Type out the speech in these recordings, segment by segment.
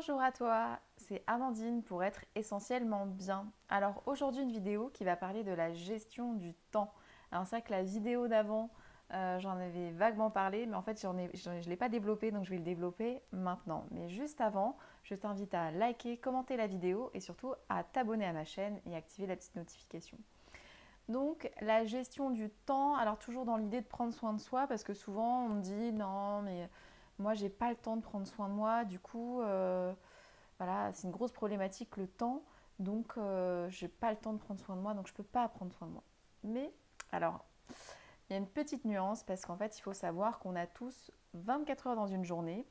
Bonjour à toi, c'est Amandine pour être essentiellement bien. Alors aujourd'hui une vidéo qui va parler de la gestion du temps. Alors c'est vrai que la vidéo d'avant, j'en avais vaguement parlé, mais en fait je ne l'ai pas développé, donc je vais le développer maintenant. Mais juste avant, je t'invite à liker, commenter la vidéo et surtout à t'abonner à ma chaîne et activer la petite notification. Donc la gestion du temps, alors toujours dans l'idée de prendre soin de soi, parce que souvent on me dit non mais moi j'ai pas le temps de prendre soin de moi, du coup voilà, c'est une grosse problématique le temps, donc j'ai pas le temps de prendre soin de moi, donc je peux pas prendre soin de moi. Mais alors, il y a une petite nuance parce qu'en fait il faut savoir qu'on a tous 24 heures dans une journée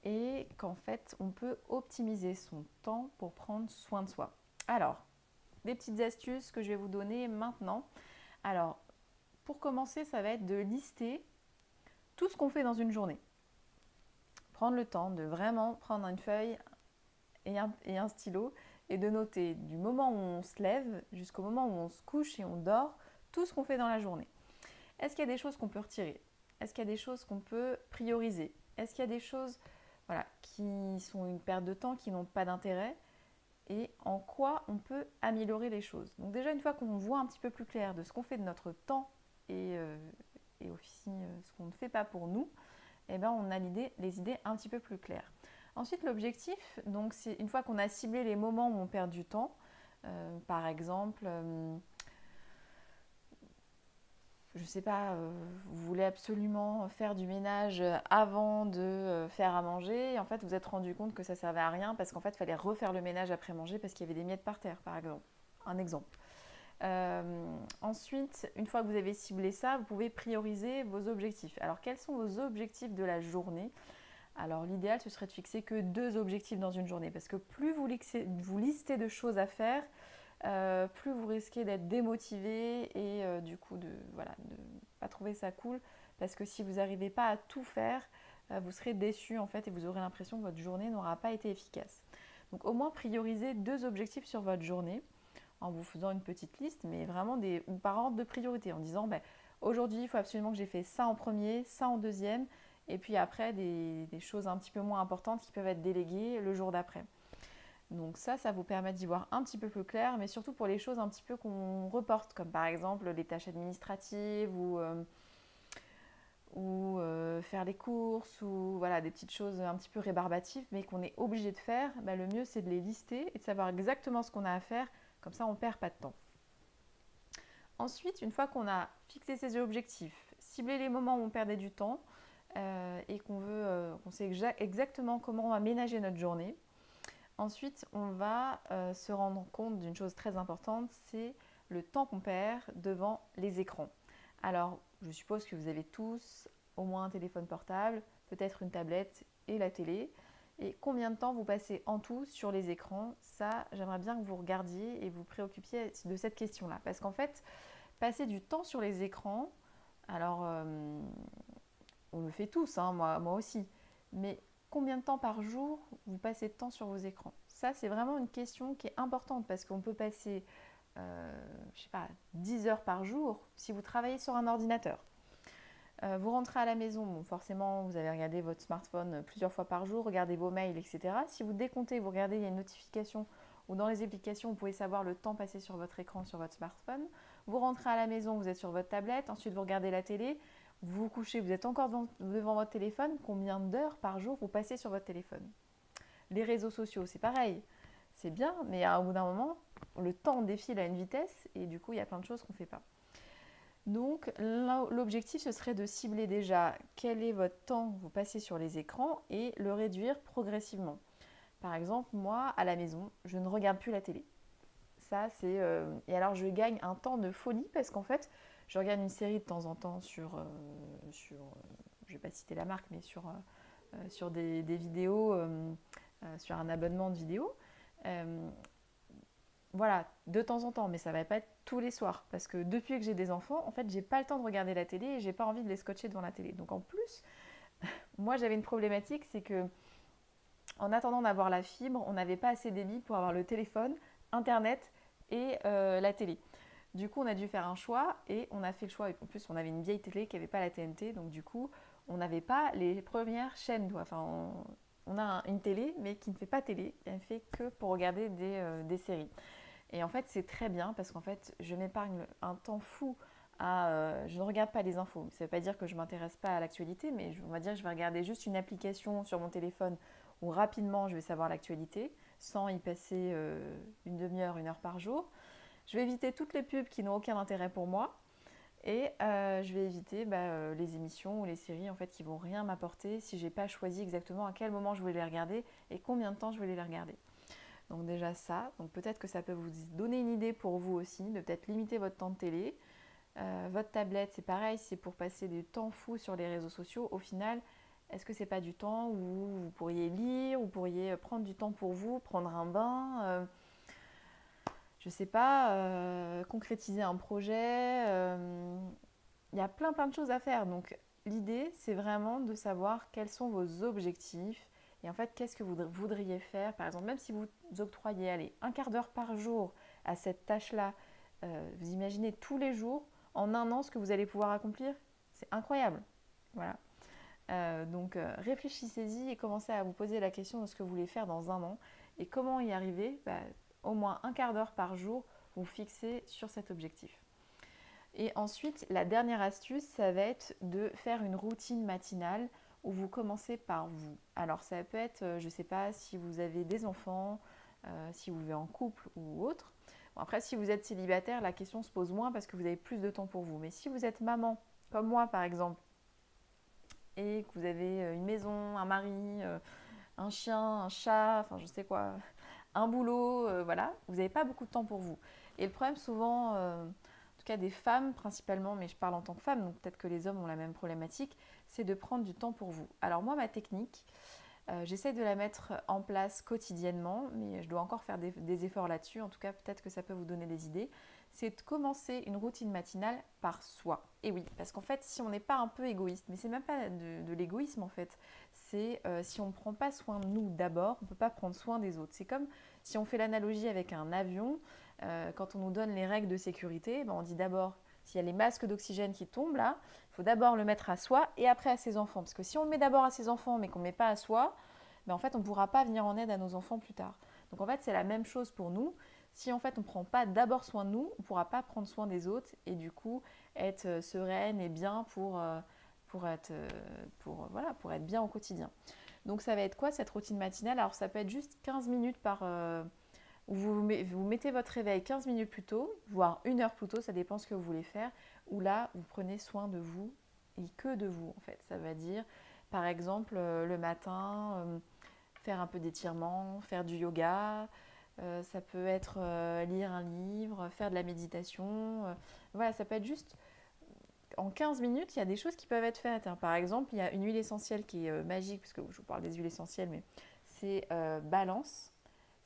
et qu'en fait on peut optimiser son temps pour prendre soin de soi. Alors, des petites astuces que je vais vous donner maintenant. Alors, pour commencer, ça va être de lister tout ce qu'on fait dans une journée. Prendre le temps de vraiment prendre une feuille et un stylo et de noter du moment où on se lève jusqu'au moment où on se couche et on dort, tout ce qu'on fait dans la journée. Est-ce qu'il y a des choses qu'on peut retirer? Est-ce qu'il y a des choses qu'on peut prioriser? Est-ce qu'il y a des choses voilà, qui sont une perte de temps, qui n'ont pas d'intérêt? Et en quoi on peut améliorer les choses. Donc déjà, une fois qu'on voit un petit peu plus clair de ce qu'on fait de notre temps et aussi ce qu'on ne fait pas pour nous, eh ben, on a les idées un petit peu plus claires. Ensuite, l'objectif, donc c'est une fois qu'on a ciblé les moments où on perd du temps, par exemple, je ne sais pas, vous voulez absolument faire du ménage avant de faire à manger, et en fait vous êtes rendu compte que ça servait à rien parce qu'en fait il fallait refaire le ménage après manger parce qu'il y avait des miettes par terre, par exemple. Un exemple. Ensuite, une fois que vous avez ciblé ça, vous pouvez prioriser vos objectifs. Alors, quels sont vos objectifs de la journée? Alors, l'idéal, ce serait de fixer que 2 objectifs dans une journée, parce que plus vous listez de choses à faire, plus vous risquez d'être démotivé et du coup de voilà, de pas trouver ça cool, parce que si vous n'arrivez pas à tout faire, vous serez déçu en fait et vous aurez l'impression que votre journée n'aura pas été efficace. Donc au moins prioriser 2 objectifs sur votre journée en vous faisant une petite liste, mais vraiment ou par ordre de priorité, en disant ben, aujourd'hui il faut absolument que j'ai fait ça en premier, ça en deuxième, et puis après des choses un petit peu moins importantes qui peuvent être déléguées le jour d'après. Donc ça vous permet d'y voir un petit peu plus clair, mais surtout pour les choses un petit peu qu'on reporte, comme par exemple les tâches administratives ou faire les courses, ou voilà, des petites choses un petit peu rébarbatives, mais qu'on est obligé de faire. Bah, le mieux c'est de les lister et de savoir exactement ce qu'on a à faire, comme ça on ne perd pas de temps. Ensuite, une fois qu'on a fixé ses objectifs, ciblé les moments où on perdait du temps et qu'on sait exactement comment on va ménager notre journée, ensuite on va se rendre compte d'une chose très importante, c'est le temps qu'on perd devant les écrans. Alors, je suppose que vous avez tous au moins un téléphone portable, peut-être une tablette et la télé. Et combien de temps vous passez en tout sur les écrans? Ça, j'aimerais bien que vous regardiez et vous préoccupiez de cette question-là. Parce qu'en fait, passer du temps sur les écrans, alors on le fait tous, hein, moi aussi, mais combien de temps par jour vous passez de temps sur vos écrans? Ça, c'est vraiment une question qui est importante parce qu'on peut passer, je sais pas, 10 heures par jour si vous travaillez sur un ordinateur. Vous rentrez à la maison, bon, forcément, vous avez regardé votre smartphone plusieurs fois par jour, regardez vos mails, etc. Si vous décomptez, vous regardez, il y a une notification ou dans les applications, vous pouvez savoir le temps passé sur votre écran, sur votre smartphone. Vous rentrez à la maison, vous êtes sur votre tablette, ensuite vous regardez la télé, vous vous couchez, vous êtes encore devant votre téléphone. Combien d'heures par jour vous passez sur votre téléphone? Les réseaux sociaux, c'est pareil. C'est bien, mais au bout d'un moment, le temps défile à une vitesse et du coup, il y a plein de choses qu'on ne fait pas. Donc l'objectif, ce serait de cibler déjà quel est votre temps que vous passez sur les écrans et le réduire progressivement. Par exemple, moi, à la maison, je ne regarde plus la télé. Ça, c'est... Et alors, je gagne un temps de folie parce qu'en fait, je regarde une série de temps en temps je ne vais pas citer la marque, mais sur des vidéos, sur un abonnement de vidéos. Euh, voilà, de temps en temps, mais ça va pas être tous les soirs. Parce que depuis que j'ai des enfants, en fait, j'ai pas le temps de regarder la télé et j'ai pas envie de les scotcher devant la télé. Donc en plus, moi j'avais une problématique, c'est que en attendant d'avoir la fibre, on n'avait pas assez débit pour avoir le téléphone, internet et la télé. Du coup, on a dû faire un choix et on a fait le choix. Et en plus, on avait une vieille télé qui n'avait pas la TNT, donc du coup, on n'avait pas les premières chaînes. Enfin, on a une télé, mais qui ne fait pas télé, elle fait que pour regarder des séries. Et en fait, c'est très bien parce qu'en fait, je m'épargne un temps fou je ne regarde pas les infos. Ça ne veut pas dire que je ne m'intéresse pas à l'actualité, mais on va dire que je vais regarder juste une application sur mon téléphone où rapidement je vais savoir l'actualité, sans y passer une demi-heure, 1 heure par jour. Je vais éviter toutes les pubs qui n'ont aucun intérêt pour moi. Et je vais éviter les émissions ou les séries en fait, qui ne vont rien m'apporter si je n'ai pas choisi exactement à quel moment je voulais les regarder et combien de temps je voulais les regarder. Donc déjà ça, donc peut-être que ça peut vous donner une idée pour vous aussi, de peut-être limiter votre temps de télé. Votre tablette, c'est pareil, c'est pour passer du temps fou sur les réseaux sociaux. Au final, est-ce que c'est pas du temps où vous pourriez lire, vous pourriez prendre du temps pour vous, prendre un bain, je sais pas, concrétiser un projet. Il y a plein de choses à faire. Donc l'idée, c'est vraiment de savoir quels sont vos objectifs et en fait, qu'est-ce que vous voudriez faire. Par exemple, même si vous octroyez, allez, 1/4 d'heure par jour à cette tâche-là, vous imaginez tous les jours, en 1 an, ce que vous allez pouvoir accomplir. C'est incroyable. Voilà. Donc réfléchissez-y et commencez à vous poser la question de ce que vous voulez faire dans 1 an et comment y arriver. Au moins 1/4 d'heure par jour, vous fixez sur cet objectif. Et ensuite, la dernière astuce, ça va être de faire une routine matinale où vous commencez par vous. Alors ça peut être, je ne sais pas, si vous avez des enfants, si vous vivez en couple ou autre. Bon, après, si vous êtes célibataire, la question se pose moins parce que vous avez plus de temps pour vous. Mais si vous êtes maman, comme moi par exemple, et que vous avez une maison, un mari, un chien, un chat, enfin je sais quoi, un boulot, voilà, vous n'avez pas beaucoup de temps pour vous. Et le problème souvent, en tout cas des femmes principalement, mais je parle en tant que femme, donc peut-être que les hommes ont la même problématique, c'est de prendre du temps pour vous. Alors moi, ma technique, j'essaie de la mettre en place quotidiennement, mais je dois encore faire des efforts là-dessus. En tout cas, peut-être que ça peut vous donner des idées. C'est de commencer une routine matinale par soi. Et oui, parce qu'en fait, si on n'est pas un peu égoïste, mais c'est même pas de l'égoïsme en fait, c'est si on ne prend pas soin de nous d'abord, on ne peut pas prendre soin des autres. C'est comme si on fait l'analogie avec un avion, quand on nous donne les règles de sécurité, on dit d'abord, s'il y a les masques d'oxygène qui tombent là, il faut d'abord le mettre à soi et après à ses enfants. Parce que si on le met d'abord à ses enfants mais qu'on ne met pas à soi, en fait on ne pourra pas venir en aide à nos enfants plus tard. Donc en fait c'est la même chose pour nous. Si en fait on ne prend pas d'abord soin de nous, on ne pourra pas prendre soin des autres et du coup être sereine et bien pour être bien au quotidien. Donc ça va être quoi cette routine matinale? Alors ça peut être juste 15 minutes où vous mettez votre réveil 15 minutes plus tôt, voire 1 heure plus tôt, ça dépend ce que vous voulez faire, où là, vous prenez soin de vous et que de vous, en fait. Ça veut dire, par exemple, le matin, faire un peu d'étirement, faire du yoga, ça peut être lire un livre, faire de la méditation. Voilà, ça peut être juste, en 15 minutes, il y a des choses qui peuvent être faites. Par exemple, il y a une huile essentielle qui est magique, parce que je vous parle des huiles essentielles, mais c'est Balance.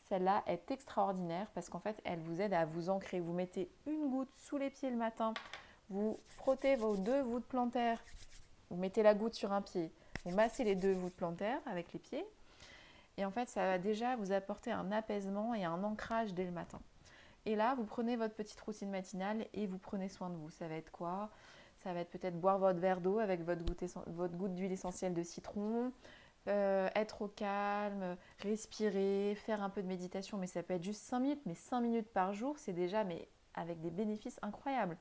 Celle-là est extraordinaire parce qu'en fait, elle vous aide à vous ancrer. Vous mettez une goutte sous les pieds le matin, vous frottez vos 2 voûtes plantaires, vous mettez la goutte sur un pied, vous massez les 2 voûtes plantaires avec les pieds et en fait, ça va déjà vous apporter un apaisement et un ancrage dès le matin. Et là, vous prenez votre petite routine matinale et vous prenez soin de vous. Ça va être quoi? Ça va être peut-être boire votre verre d'eau avec votre goutte d'huile essentielle de citron, être au calme, respirer, faire un peu de méditation, mais ça peut être juste 5 minutes, mais 5 minutes par jour, c'est déjà avec des bénéfices incroyables.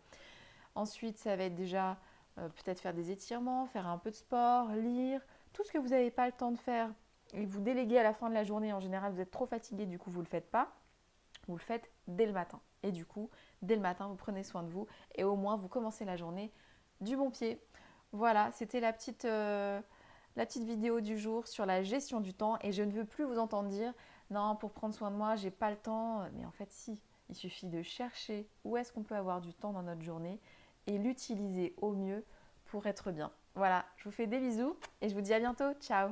Ensuite, ça va être déjà peut-être faire des étirements, faire un peu de sport, lire, tout ce que vous n'avez pas le temps de faire et vous déléguez à la fin de la journée. En général, vous êtes trop fatigué, du coup, vous ne le faites pas. Vous le faites dès le matin. Et du coup, dès le matin, vous prenez soin de vous et au moins, vous commencez la journée du bon pied. Voilà, c'était la petite vidéo du jour sur la gestion du temps et je ne veux plus vous entendre dire non, pour prendre soin de moi, j'ai pas le temps. Mais en fait, si, il suffit de chercher où est-ce qu'on peut avoir du temps dans notre journée et l'utiliser au mieux pour être bien. Voilà, je vous fais des bisous et je vous dis à bientôt. Ciao!